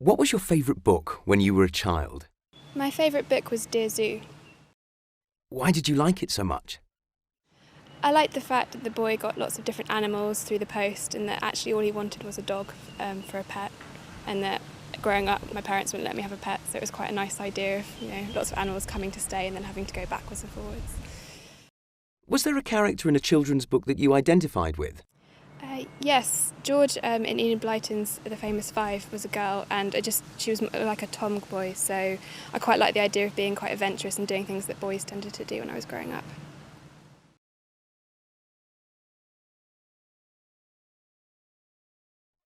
What was your favourite book when you were a child? My favourite book was Dear Zoo. Why did you like it so much? I liked the fact that the boy got lots of different animals through the post and that actually all he wanted was a dog for a pet, and that growing up my parents wouldn't let me have a pet, so it was quite a nice idea of, lots of animals coming to stay and then having to go backwards and forwards. Was there a character in a children's book that you identified with? Yes, George in Enid Blyton's The Famous Five was a girl, and she was like a tomboy, so I quite liked the idea of being quite adventurous and doing things that boys tended to do when I was growing up.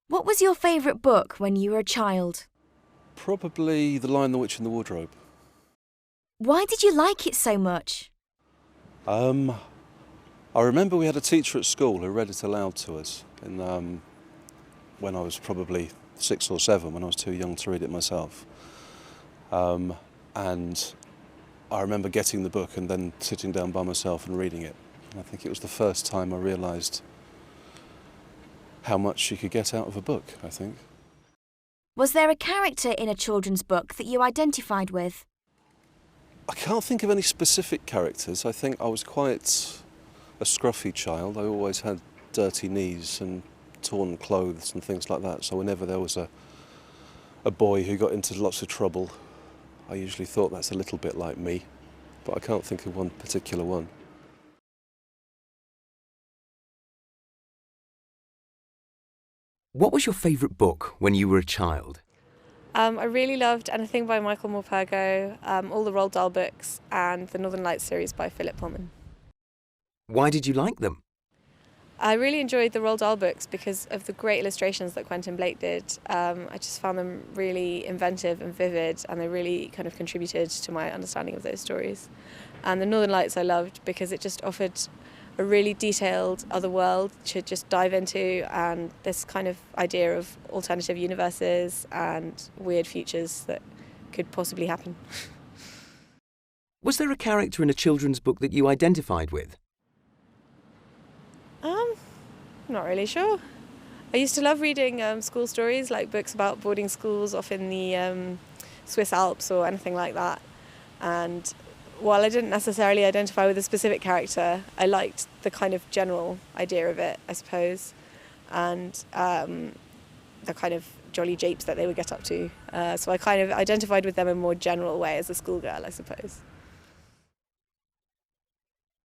What was your favourite book when you were a child? Probably The Lion, the Witch and the Wardrobe. Why did you like it so much? I remember we had a teacher at school who read it aloud to us when I was probably 6 or 7, when I was too young to read it myself. And I remember getting the book and then sitting down by myself and reading it. And I think it was the first time I realised how much you could get out of a book, I think. Was there a character in a children's book that you identified with? I can't think of any specific characters. I think I was quite a scruffy child. I always had dirty knees and torn clothes and things like that. So whenever there was a boy who got into lots of trouble, I usually thought that's a little bit like me. But I can't think of one particular one. What was your favourite book when you were a child? I really loved anything by Michael Morpurgo, all the Roald Dahl books, and the Northern Lights series by Philip Pullman. Why did you like them? I really enjoyed the Roald Dahl books because of the great illustrations that Quentin Blake did. I just found them really inventive and vivid, and they really kind of contributed to my understanding of those stories. And the Northern Lights I loved because it just offered a really detailed other world to just dive into, and this kind of idea of alternative universes and weird futures that could possibly happen. Was there a character in a children's book that you identified with? Not really sure. I used to love reading school stories, like books about boarding schools off in the Swiss Alps or anything like that. And while I didn't necessarily identify with a specific character, I liked the kind of general idea of it, I suppose, and the kind of jolly japes that they would get up to. So I kind of identified with them in a more general way as a schoolgirl, I suppose.